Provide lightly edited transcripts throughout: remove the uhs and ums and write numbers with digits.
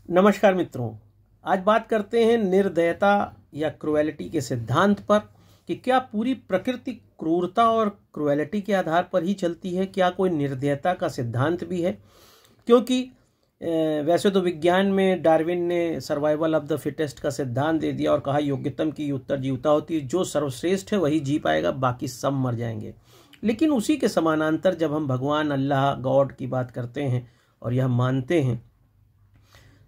नमस्कार मित्रों, आज बात करते हैं निर्दयता या क्रुएलिटी के सिद्धांत पर कि क्या पूरी प्रकृति क्रूरता और क्रुएलिटी के आधार पर ही चलती है। क्या कोई निर्दयता का सिद्धांत भी है? क्योंकि वैसे तो विज्ञान में डार्विन ने सर्वाइवल ऑफ द फिटेस्ट का सिद्धांत दे दिया और कहा योग्यतम की उत्तरजीविता होती है, जो सर्वश्रेष्ठ है वही जी पाएगा, बाकी सब मर जाएंगे। लेकिन उसी के समानांतर जब हम भगवान अल्लाह गॉड की बात करते हैं और यह मानते हैं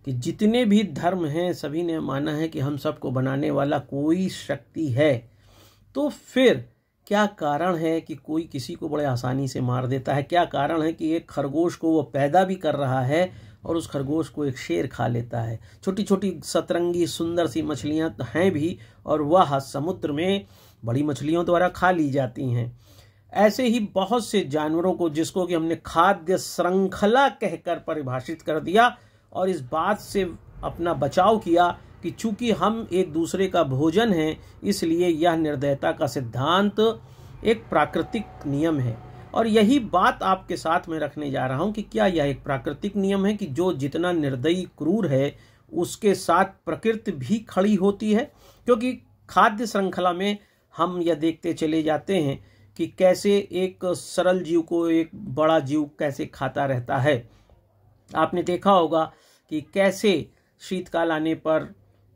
कि जितने भी धर्म हैं सभी ने माना है कि हम सबको बनाने वाला कोई शक्ति है, तो फिर क्या कारण है कि कोई किसी को बड़े आसानी से मार देता है? क्या कारण है कि एक खरगोश को वो पैदा भी कर रहा है और उस खरगोश को एक शेर खा लेता है? छोटी छोटी सतरंगी सुंदर सी मछलियां हैं भी और वह समुद्र में बड़ी मछलियों द्वारा खा ली जाती हैं। ऐसे ही बहुत से जानवरों को जिसको कि हमने खाद्य श्रृंखला कहकर परिभाषित कर दिया और इस बात से अपना बचाव किया कि चूंकि हम एक दूसरे का भोजन हैं, इसलिए यह निर्दयता का सिद्धांत एक प्राकृतिक नियम है। और यही बात आपके साथ में रखने जा रहा हूं कि क्या यह एक प्राकृतिक नियम है कि जो जितना निर्दयी क्रूर है उसके साथ प्रकृति भी खड़ी होती है। क्योंकि खाद्य श्रृंखला में हम यह देखते चले जाते हैं कि कैसे एक सरल जीव को एक बड़ा जीव कैसे खाता रहता है। आपने देखा होगा कि कैसे शीतकाल आने पर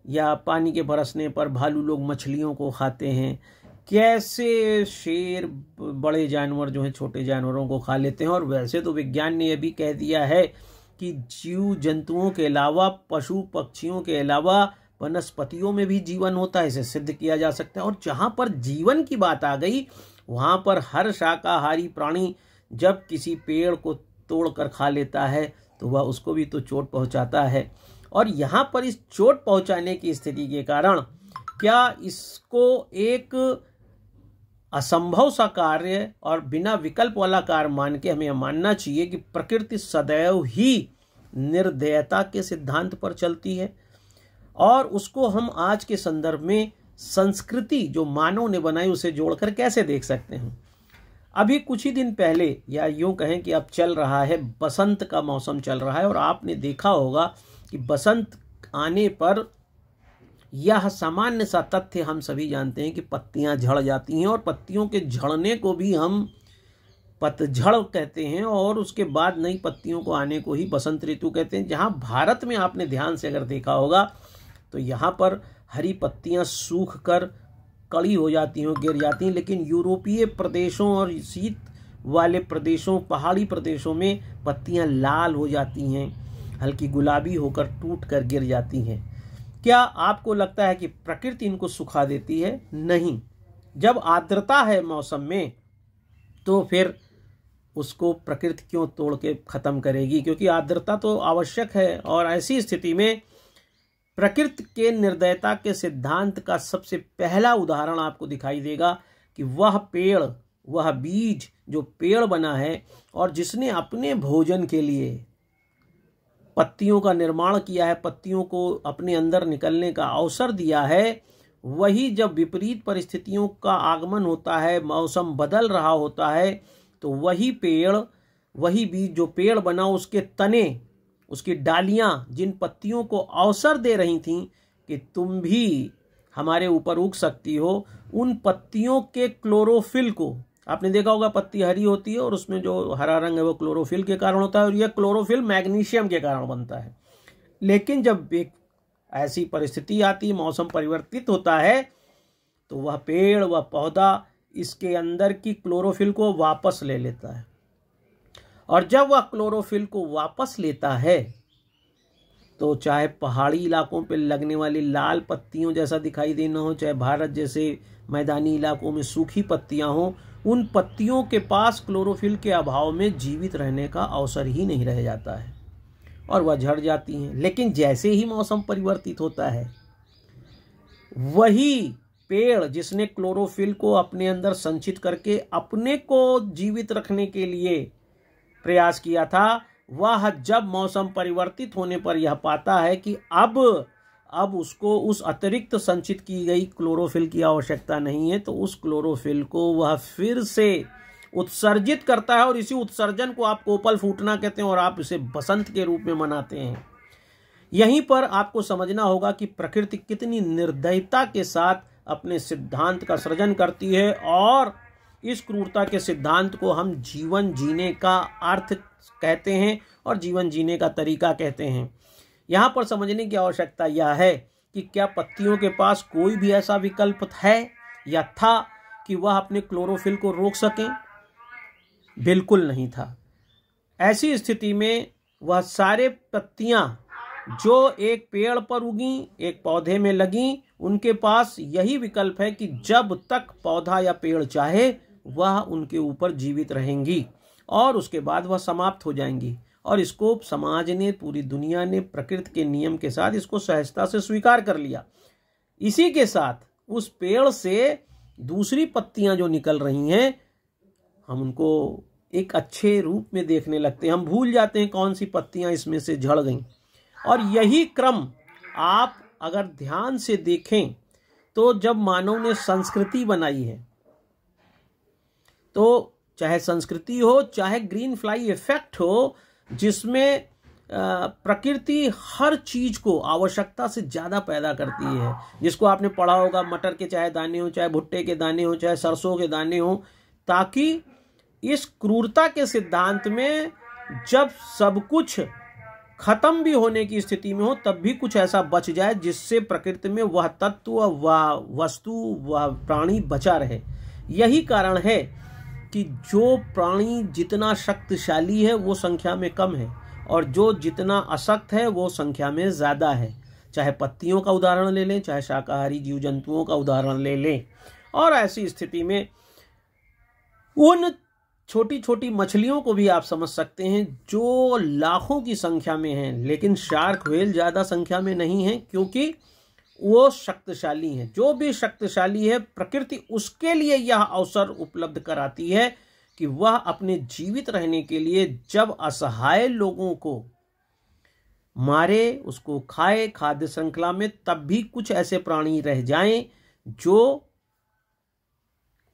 या पानी के बरसने पर भालू लोग मछलियों को खाते हैं, कैसे शेर बड़े जानवर जो हैं छोटे जानवरों को खा लेते हैं। और वैसे तो विज्ञान ने यह भी कह दिया है कि जीव जंतुओं के अलावा पशु पक्षियों के अलावा वनस्पतियों में भी जीवन होता है, इसे सिद्ध किया जा सकता है। और जहां पर जीवन की बात आ गई वहां पर हर शाकाहारी प्राणी जब किसी पेड़ को तोड़कर खा लेता है तो वह उसको भी तो चोट पहुंचाता है। और यहाँ पर इस चोट पहुंचाने की स्थिति के कारण क्या इसको एक असंभव सा कार्य और बिना विकल्प वाला कार्य मान के हमें मानना चाहिए कि प्रकृति सदैव ही निर्दयता के सिद्धांत पर चलती है। और उसको हम आज के संदर्भ में संस्कृति जो मानव ने बनाई उसे जोड़कर कैसे देख सकते हैं। अभी कुछ ही दिन पहले या यूं कहें कि अब चल रहा है बसंत का मौसम चल रहा है और आपने देखा होगा कि बसंत आने पर यह सामान्य सा तथ्य हम सभी जानते हैं कि पत्तियां झड़ जाती हैं और पत्तियों के झड़ने को भी हम पतझड़ कहते हैं और उसके बाद नई पत्तियों को आने को ही बसंत ऋतु कहते हैं। जहां भारत में आपने ध्यान से अगर देखा होगा तो यहाँ पर हरी पत्तियां सूख कर कड़ी हो जाती हैं, गिर जाती हैं, लेकिन यूरोपीय प्रदेशों और शीत वाले प्रदेशों पहाड़ी प्रदेशों में पत्तियां लाल हो जाती हैं, हल्की गुलाबी होकर टूट कर गिर जाती हैं। क्या आपको लगता है कि प्रकृति इनको सुखा देती है? नहीं। जब आर्द्रता है मौसम में तो फिर उसको प्रकृति क्यों तोड़ के खत्म करेगी? क्योंकि आर्द्रता तो आवश्यक है। और ऐसी स्थिति में प्रकृति के निर्दयता के सिद्धांत का सबसे पहला उदाहरण आपको दिखाई देगा कि वह पेड़, वह बीज जो पेड़ बना है और जिसने अपने भोजन के लिए पत्तियों का निर्माण किया है, पत्तियों को अपने अंदर निकलने का अवसर दिया है, वही जब विपरीत परिस्थितियों का आगमन होता है, मौसम बदल रहा होता है, तो वही पेड़, वही बीज जो पेड़ बना, उसके तने, उसकी डालियां जिन पत्तियों को अवसर दे रही थीं कि तुम भी हमारे ऊपर उग सकती हो, उन पत्तियों के क्लोरोफिल को आपने देखा होगा। पत्ती हरी होती है और उसमें जो हरा रंग है वो क्लोरोफिल के कारण होता है और यह क्लोरोफिल मैग्नीशियम के कारण बनता है। लेकिन जब एक ऐसी परिस्थिति आती, मौसम परिवर्तित होता है, तो वह पेड़, वह पौधा इसके अंदर की क्लोरोफिल को वापस ले लेता है। और जब वह क्लोरोफिल को वापस लेता है तो चाहे पहाड़ी इलाकों पर लगने वाली लाल पत्तियों जैसा दिखाई देना हो, चाहे भारत जैसे मैदानी इलाकों में सूखी पत्तियां हो, उन पत्तियों के पास क्लोरोफिल के अभाव में जीवित रहने का अवसर ही नहीं रह जाता है और वह झड़ जाती हैं। लेकिन जैसे ही मौसम परिवर्तित होता है, वही पेड़ जिसने क्लोरोफिल को अपने अंदर संचित करके अपने को जीवित रखने के लिए प्रयास किया था, वह जब मौसम परिवर्तित होने पर यह पाता है कि अब उसको उस अतिरिक्त संचित की गई क्लोरोफिल की आवश्यकता नहीं है, तो उस क्लोरोफिल को वह फिर से उत्सर्जित करता है और इसी उत्सर्जन को आप कोपल फूटना कहते हैं और आप इसे बसंत के रूप में मनाते हैं। यहीं पर आपको समझना होगा कि प्रकृति कितनी निर्दयता के साथ अपने सिद्धांत का सृजन करती है, और इस क्रूरता के सिद्धांत को हम जीवन जीने का अर्थ कहते हैं और जीवन जीने का तरीका कहते हैं। यहाँ पर समझने की आवश्यकता यह है कि क्या पत्तियों के पास कोई भी ऐसा विकल्प है या था कि वह अपने क्लोरोफिल को रोक सकें? बिल्कुल नहीं था। ऐसी स्थिति में वह सारे पत्तियां जो एक पेड़ पर उगी, एक पौधे में लगी, उनके पास यही विकल्प है कि जब तक पौधा या पेड़ चाहे वह उनके ऊपर जीवित रहेंगी और उसके बाद वह समाप्त हो जाएंगी। और इसको समाज ने, पूरी दुनिया ने प्रकृति के नियम के साथ इसको सहजता से स्वीकार कर लिया। इसी के साथ उस पेड़ से दूसरी पत्तियां जो निकल रही हैं, हम उनको एक अच्छे रूप में देखने लगते हैं। हम भूल जाते हैं कौन सी पत्तियां इसमें से झड़ गईं। और यही क्रम आप अगर ध्यान से देखें तो जब मानव ने संस्कृति बनाई है, तो चाहे संस्कृति हो, चाहे ग्रीन फ्लाई इफेक्ट हो, जिसमें प्रकृति हर चीज को आवश्यकता से ज्यादा पैदा करती है, जिसको आपने पढ़ा होगा, मटर के चाहे दाने हो, चाहे भुट्टे के दाने हो, चाहे सरसों के दाने हो, ताकि इस क्रूरता के सिद्धांत में जब सब कुछ खत्म भी होने की स्थिति में हो तब भी कुछ ऐसा बच जाए जिससे प्रकृति में वह तत्व, वह वस्तु, वह प्राणी बचा रहे। यही कारण है कि जो प्राणी जितना शक्तिशाली है वो संख्या में कम है, और जो जितना अशक्त है वो संख्या में ज्यादा है। चाहे पत्तियों का उदाहरण ले लें, चाहे शाकाहारी जीव जंतुओं का उदाहरण ले लें। और ऐसी स्थिति में उन छोटी छोटी मछलियों को भी आप समझ सकते हैं जो लाखों की संख्या में हैं, लेकिन शार्क व्हेल ज्यादा संख्या में नहीं है, क्योंकि वो शक्तिशाली हैं। जो भी शक्तिशाली है, प्रकृति उसके लिए यह अवसर उपलब्ध कराती है कि वह अपने जीवित रहने के लिए जब असहाय लोगों को मारे, उसको खाए खाद्य श्रृंखला में, तब भी कुछ ऐसे प्राणी रह जाएं जो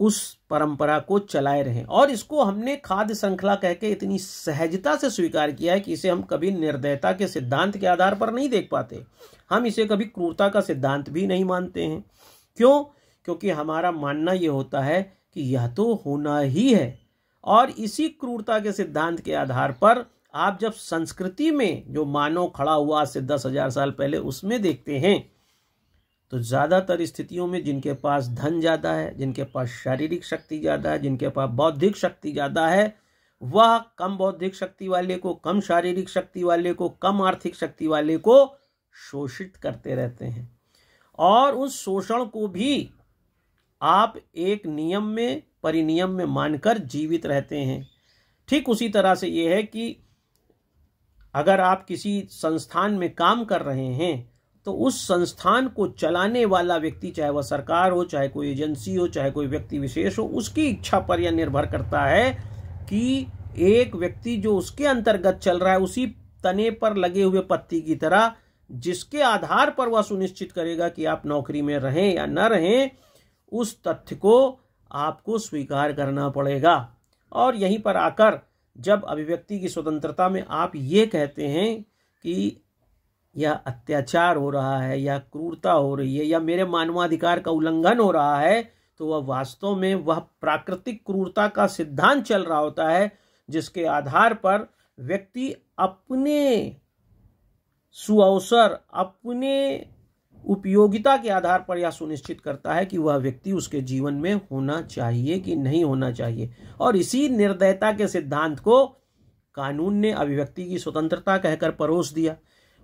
उस परंपरा को चलाए रहें। और इसको हमने खाद्य श्रृंखला कह के इतनी सहजता से स्वीकार किया है कि इसे हम कभी निर्दयता के सिद्धांत के आधार पर नहीं देख पाते। हम इसे कभी क्रूरता का सिद्धांत भी नहीं मानते हैं। क्यों? क्योंकि हमारा मानना यह होता है कि यह तो होना ही है। और इसी क्रूरता के सिद्धांत के आधार पर आप जब संस्कृति में जो मानव खड़ा हुआ आज से 10,000 साल पहले, उसमें देखते हैं तो ज्यादातर स्थितियों में जिनके पास धन ज्यादा है, जिनके पास शारीरिक शक्ति ज्यादा है, जिनके पास बौद्धिक शक्ति ज्यादा है, वह कम बौद्धिक शक्ति वाले को, कम शारीरिक शक्ति वाले को, कम आर्थिक शक्ति वाले को शोषित करते रहते हैं। और उस शोषण को भी आप एक नियम में, परिनियम में मानकर जीवित रहते हैं। ठीक उसी तरह से यह है कि अगर आप किसी संस्थान में काम कर रहे हैं तो उस संस्थान को चलाने वाला व्यक्ति, चाहे वह सरकार हो, चाहे कोई एजेंसी हो, चाहे कोई व्यक्ति विशेष हो, उसकी इच्छा पर यह निर्भर करता है कि एक व्यक्ति जो उसके अंतर्गत चल रहा है, उसी तने पर लगे हुए पत्ती की तरह, जिसके आधार पर वह सुनिश्चित करेगा कि आप नौकरी में रहें या न रहें, उस तथ्य को आपको स्वीकार करना पड़ेगा। और यहीं पर आकर जब अभिव्यक्ति की स्वतंत्रता में आप ये कहते हैं कि यह अत्याचार हो रहा है, या क्रूरता हो रही है, या मेरे मानवाधिकार का उल्लंघन हो रहा है, तो वह वास्तव में वह प्राकृतिक क्रूरता का सिद्धांत चल रहा होता है, जिसके आधार पर व्यक्ति अपने सुअवसर, अपने उपयोगिता के आधार पर यह सुनिश्चित करता है कि वह व्यक्ति उसके जीवन में होना चाहिए कि नहीं होना चाहिए। और इसी निर्दयता के सिद्धांत को कानून ने अभिव्यक्ति की स्वतंत्रता कहकर परोस दिया।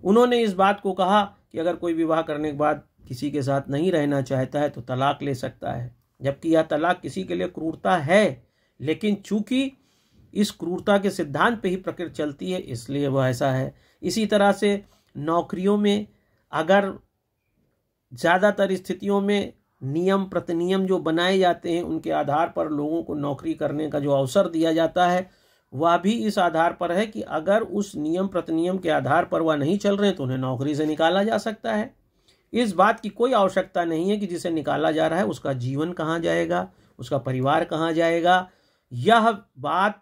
उन्होंने इस बात को कहा कि अगर कोई विवाह करने के बाद किसी के साथ नहीं रहना चाहता है तो तलाक ले सकता है, जबकि यह तलाक किसी के लिए क्रूरता है, लेकिन चूंकि इस क्रूरता के सिद्धांत पे ही प्रकृति चलती है, इसलिए वह ऐसा है। इसी तरह से नौकरियों में अगर ज़्यादातर स्थितियों में नियम प्रतिनियम जो बनाए जाते हैं, उनके आधार पर लोगों को नौकरी करने का जो अवसर दिया जाता है, वह भी इस आधार पर है कि अगर उस नियम प्रतिनियम के आधार पर वह नहीं चल रहे तो उन्हें नौकरी से निकाला जा सकता है। इस बात की कोई आवश्यकता नहीं है कि जिसे निकाला जा रहा है उसका जीवन कहाँ जाएगा, उसका परिवार कहाँ जाएगा। यह बात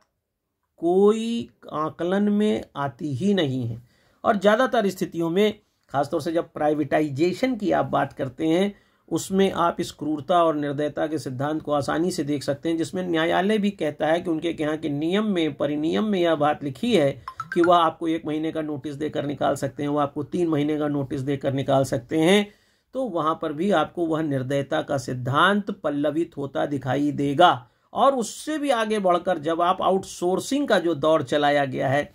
कोई आकलन में आती ही नहीं है। और ज़्यादातर स्थितियों में, खासतौर से जब प्राइवेटाइजेशन की आप बात करते हैं, उसमें आप इस क्रूरता और निर्दयता के सिद्धांत को आसानी से देख सकते हैं, जिसमें न्यायालय भी कहता है कि उनके यहाँ के नियम में, परिनियम में यह बात लिखी है कि वह आपको 1 महीने का नोटिस देकर निकाल सकते हैं, वह आपको 3 महीने का नोटिस देकर निकाल सकते हैं। तो वहाँ पर भी आपको वह निर्दयता का सिद्धांत पल्लवित होता दिखाई देगा। और उससे भी आगे बढ़कर जब आप आउटसोर्सिंग का जो दौर चलाया गया है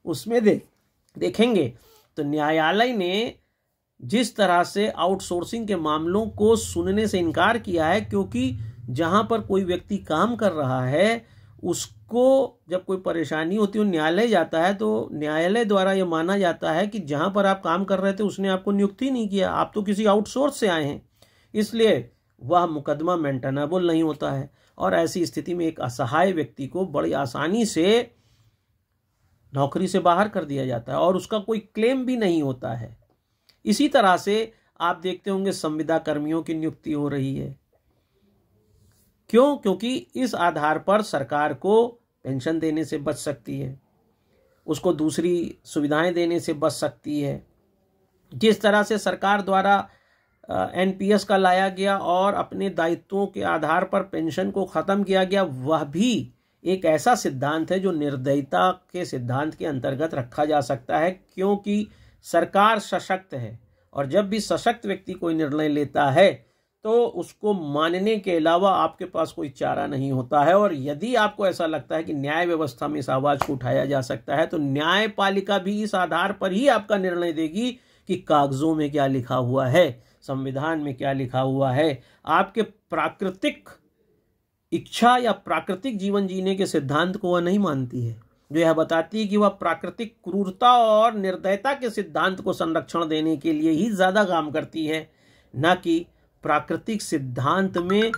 उसमें देखेंगे तो न्यायालय ने जिस तरह से आउटसोर्सिंग के मामलों को सुनने से इनकार किया है, क्योंकि जहां पर कोई व्यक्ति काम कर रहा है उसको जब कोई परेशानी होती है, न्यायालय जाता है, तो न्यायालय द्वारा यह माना जाता है कि जहां पर आप काम कर रहे थे उसने आपको नियुक्ति नहीं किया, आप तो किसी आउटसोर्स से आए हैं, इसलिए वह मुकदमा मेंटेनेबल नहीं होता है। और ऐसी स्थिति में एक असहाय व्यक्ति को बड़ी आसानी से नौकरी से बाहर कर दिया जाता है और उसका कोई क्लेम भी नहीं होता है। इसी तरह से आप देखते होंगे संविदा कर्मियों की नियुक्ति हो रही है। क्यों? क्योंकि इस आधार पर सरकार को पेंशन देने से बच सकती है, उसको दूसरी सुविधाएं देने से बच सकती है। जिस तरह से सरकार द्वारा एनपीएस का लाया गया और अपने दायित्वों के आधार पर पेंशन को खत्म किया गया, वह भी एक ऐसा सिद्धांत है जो निर्दयता के सिद्धांत के अंतर्गत रखा जा सकता है, क्योंकि सरकार सशक्त है और जब भी सशक्त व्यक्ति कोई निर्णय लेता है तो उसको मानने के अलावा आपके पास कोई चारा नहीं होता है। और यदि आपको ऐसा लगता है कि न्याय व्यवस्था में इस आवाज को उठाया जा सकता है, तो न्यायपालिका भी इस आधार पर ही आपका निर्णय देगी कि कागजों में क्या लिखा हुआ है, संविधान में क्या लिखा हुआ है। आपके प्राकृतिक इच्छा या प्राकृतिक जीवन जीने के सिद्धांत को वह नहीं मानती है, जो यह बताती है कि वह प्राकृतिक क्रूरता और निर्दयता के सिद्धांत को संरक्षण देने के लिए ही ज्यादा काम करती है, न कि प्राकृतिक सिद्धांत में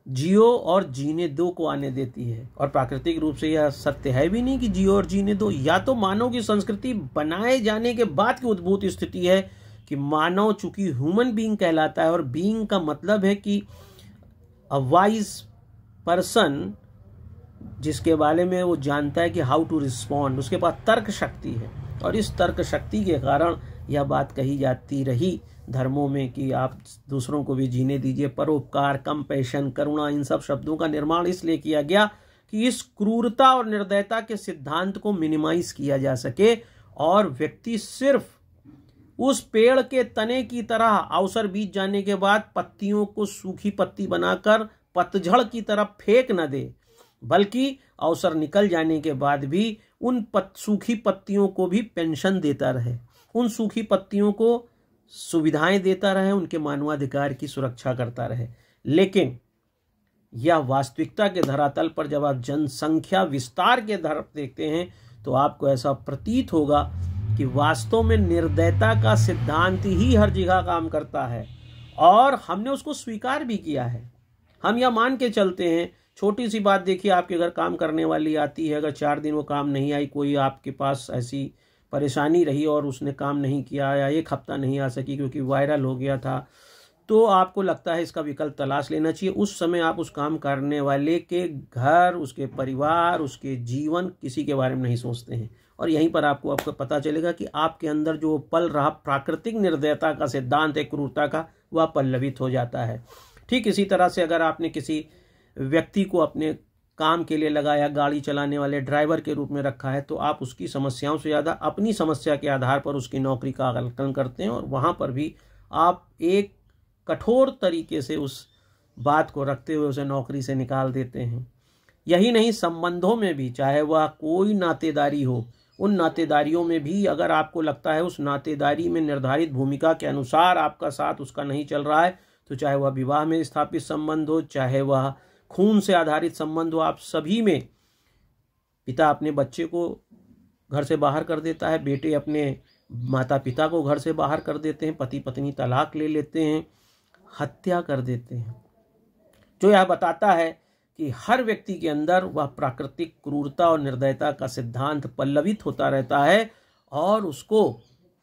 जियो और जीने दो को आने देती है। और प्राकृतिक रूप से यह सत्य है भी नहीं कि जियो और जीने दो। या तो मानव की संस्कृति बनाए जाने के बाद की उद्भूत स्थिति है कि मानव चूंकि ह्यूमन बीइंग कहलाता है, और बीइंग का मतलब है कि अ वाइज पर्सन, जिसके बारे में वो जानता है कि हाउ टू रिस्पॉन्ड, उसके पास तर्क शक्ति है। और इस तर्क शक्ति के कारण यह बात कही जाती रही धर्मों में कि आप दूसरों को भी जीने दीजिए। परोपकार, कंपैशन, करुणा, इन सब शब्दों का निर्माण इसलिए किया गया कि इस क्रूरता और निर्दयता के सिद्धांत को मिनिमाइज किया जा सके और व्यक्ति सिर्फ उस पेड़ के तने की तरह अवसर बीत जाने के बाद पत्तियों को सूखी पत्ती बनाकर पतझड़ की तरफ फेंक न दे, बल्कि अवसर निकल जाने के बाद भी उन सूखी पत्तियों को भी पेंशन देता रहे, उन सूखी पत्तियों को सुविधाएं देता रहे, उनके मानवाधिकार की सुरक्षा करता रहे। लेकिन यह वास्तविकता के धरातल पर जब आप जनसंख्या विस्तार के तरफ देखते हैं तो आपको ऐसा प्रतीत होगा कि वास्तव में निर्दयता का सिद्धांत ही हर जगह काम करता है और हमने उसको स्वीकार भी किया है। हम यह मान के चलते हैं, छोटी सी बात देखिए, आपके घर काम करने वाली आती है, अगर 4 दिन वो काम नहीं आई, कोई आपके पास ऐसी परेशानी रही और उसने काम नहीं किया या 1 हफ्ता नहीं आ सकी क्योंकि वायरल हो गया था, तो आपको लगता है इसका विकल्प तलाश लेना चाहिए। उस समय आप उस काम करने वाले के घर, उसके परिवार, उसके जीवन, किसी के बारे में नहीं सोचते हैं। और यहीं पर आपको पता चलेगा कि आपके अंदर जो पल रहा प्राकृतिक निर्दयता का सिद्धांत है, क्रूरता का, वह पल्लवित हो जाता है। ठीक इसी तरह से अगर आपने किसी व्यक्ति को अपने काम के लिए लगाया, गाड़ी चलाने वाले ड्राइवर के रूप में रखा है, तो आप उसकी समस्याओं से ज़्यादा अपनी समस्या के आधार पर उसकी नौकरी का आकलन करते हैं और वहाँ पर भी आप एक कठोर तरीके से उस बात को रखते हुए उसे नौकरी से निकाल देते हैं। यही नहीं, संबंधों में भी, चाहे वह कोई नातेदारी हो, उन नातेदारियों में भी अगर आपको लगता है उस नातेदारी में निर्धारित भूमिका के अनुसार आपका साथ उसका नहीं चल रहा है, तो चाहे वह विवाह में स्थापित संबंध हो, चाहे वह खून से आधारित संबंध हो, आप सभी में पिता अपने बच्चे को घर से बाहर कर देता है, बेटे अपने माता पिता को घर से बाहर कर देते हैं, पति पत्नी तलाक ले लेते हैं, हत्या कर देते हैं, जो यह बताता है कि हर व्यक्ति के अंदर वह प्राकृतिक क्रूरता और निर्दयता का सिद्धांत पल्लवित होता रहता है और उसको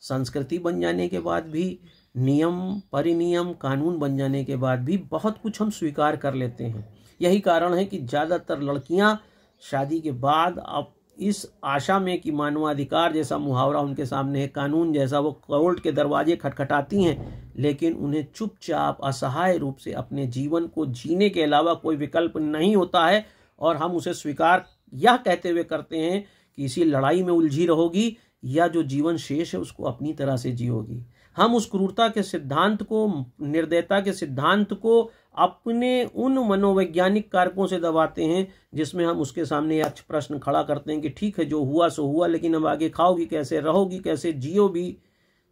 संस्कृति बन जाने के बाद भी, नियम परिनियम कानून बन जाने के बाद भी बहुत कुछ हम स्वीकार कर लेते हैं। यही कारण है कि ज़्यादातर लड़कियां शादी के बाद अब इस आशा में कि मानवाधिकार जैसा मुहावरा उनके सामने है, कानून जैसा, वो कोर्ट के दरवाजे खटखटाती हैं, लेकिन उन्हें चुपचाप असहाय रूप से अपने जीवन को जीने के अलावा कोई विकल्प नहीं होता है, और हम उसे स्वीकार यह कहते हुए करते हैं कि इसी लड़ाई में उलझी रहोगी या जो जीवन शेष है उसको अपनी तरह से जियोगी। हम उस क्रूरता के सिद्धांत को, निर्दयता के सिद्धांत को अपने उन मनोवैज्ञानिक कारकों से दबाते हैं जिसमें हम उसके सामने यह प्रश्न खड़ा करते हैं कि ठीक है, जो हुआ सो हुआ, लेकिन अब आगे खाओगी कैसे, रहोगी कैसे, जियो भी,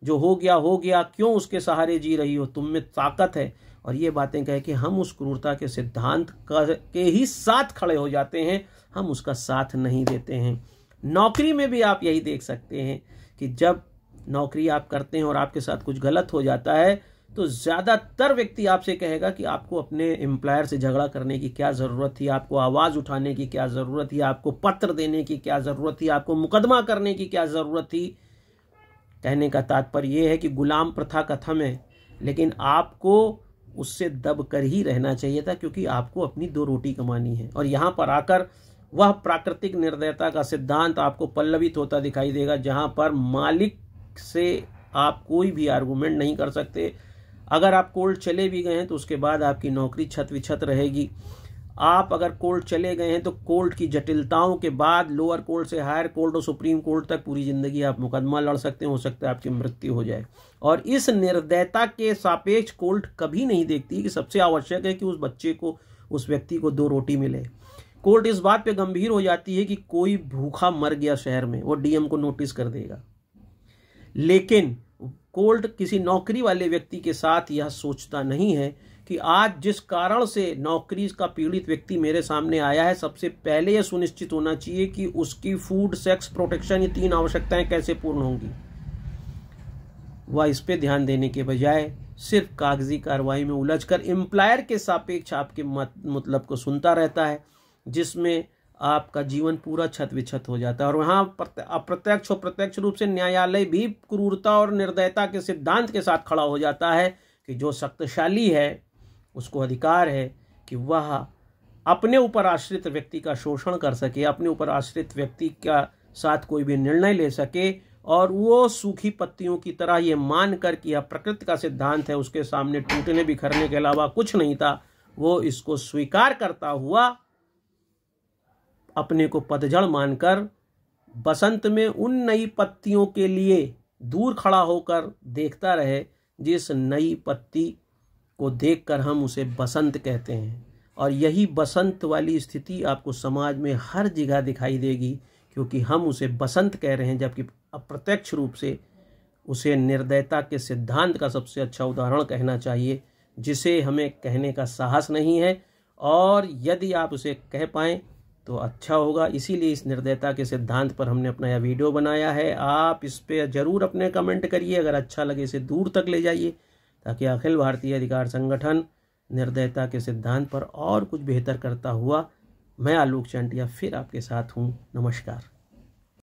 जो हो गया, क्यों उसके सहारे जी रही हो, तुम में ताकत है। और ये बातें कह के हम उस क्रूरता के सिद्धांत के ही साथ खड़े हो जाते हैं, हम उसका साथ नहीं देते हैं। नौकरी में भी आप यही देख सकते हैं कि जब नौकरी आप करते हैं और आपके साथ कुछ गलत हो जाता है तो ज़्यादातर व्यक्ति आपसे कहेगा कि आपको अपने एम्प्लॉयर से झगड़ा करने की क्या ज़रूरत थी, आपको आवाज़ उठाने की क्या ज़रूरत थी, आपको पत्र देने की क्या ज़रूरत थी, आपको मुकदमा करने की क्या ज़रूरत थी। कहने का तात्पर्य यह है कि गुलाम प्रथा खत्म है, लेकिन आपको उससे दब कर ही रहना चाहिए था, क्योंकि आपको अपनी दो रोटी कमानी है। और यहाँ पर आकर वह प्राकृतिक निर्दयता का सिद्धांत आपको पल्लवित होता दिखाई देगा, जहाँ पर मालिक से आप कोई भी आर्गूमेंट नहीं कर सकते। अगर आप कोर्ट चले भी गए हैं तो उसके बाद आपकी नौकरी छत विछत रहेगी। आप अगर कोर्ट चले गए हैं तो कोर्ट की जटिलताओं के बाद लोअर कोर्ट से हायर कोर्ट और सुप्रीम कोर्ट तक पूरी ज़िंदगी आप मुकदमा लड़ सकते हैं, हो सकता है आपकी मृत्यु हो जाए। और इस निर्दयता के सापेक्ष कोर्ट कभी नहीं देखती कि सबसे आवश्यक है कि उस बच्चे को, उस व्यक्ति को दो रोटी मिले। कोर्ट इस बात पे गंभीर हो जाती है कि कोई भूखा मर गया शहर में, वो डीएम को नोटिस कर देगा। लेकिन कोर्ट किसी नौकरी वाले व्यक्ति के साथ यह सोचता नहीं है कि आज जिस कारण से नौकरी का पीड़ित व्यक्ति मेरे सामने आया है, सबसे पहले यह सुनिश्चित होना चाहिए कि उसकी फूड, सेक्स, प्रोटेक्शन, ये तीन आवश्यकताएं कैसे पूर्ण होंगी। वह इस पे ध्यान देने के बजाय सिर्फ कागजी कार्रवाई में उलझकर एम्प्लॉयर के सापेक्ष आपके मतलब को सुनता रहता है, जिसमें आपका जीवन पूरा छत विछत हो जाता है। और वहाँ अप्रत्यक्ष और प्रत्यक्ष रूप से न्यायालय भी क्रूरता और निर्दयता के सिद्धांत के साथ खड़ा हो जाता है कि जो शक्तिशाली है उसको अधिकार है कि वह अपने ऊपर आश्रित व्यक्ति का शोषण कर सके, अपने ऊपर आश्रित व्यक्ति का साथ कोई भी निर्णय ले सके, और वो सूखी पत्तियों की तरह ये मान कर कि यह प्रकृति का सिद्धांत है, उसके सामने टूटने बिखरने के अलावा कुछ नहीं था, वो इसको स्वीकार करता हुआ अपने को पतझड़ मानकर बसंत में उन नई पत्तियों के लिए दूर खड़ा होकर देखता रहे जिस नई पत्ती को देखकर हम उसे बसंत कहते हैं। और यही बसंत वाली स्थिति आपको समाज में हर जगह दिखाई देगी, क्योंकि हम उसे बसंत कह रहे हैं, जबकि अप्रत्यक्ष रूप से उसे निर्दयता के सिद्धांत का सबसे अच्छा उदाहरण कहना चाहिए, जिसे हमें कहने का साहस नहीं है। और यदि आप उसे कह पाएँ तो अच्छा होगा। इसीलिए इस निर्दयता के सिद्धांत पर हमने अपना यह वीडियो बनाया है। आप इस पे ज़रूर अपने कमेंट करिए, अगर अच्छा लगे इसे दूर तक ले जाइए, ताकि अखिल भारतीय अधिकार संगठन निर्दयता के सिद्धांत पर और कुछ बेहतर करता हुआ मैं आलोक चंटिया फिर आपके साथ हूँ। नमस्कार।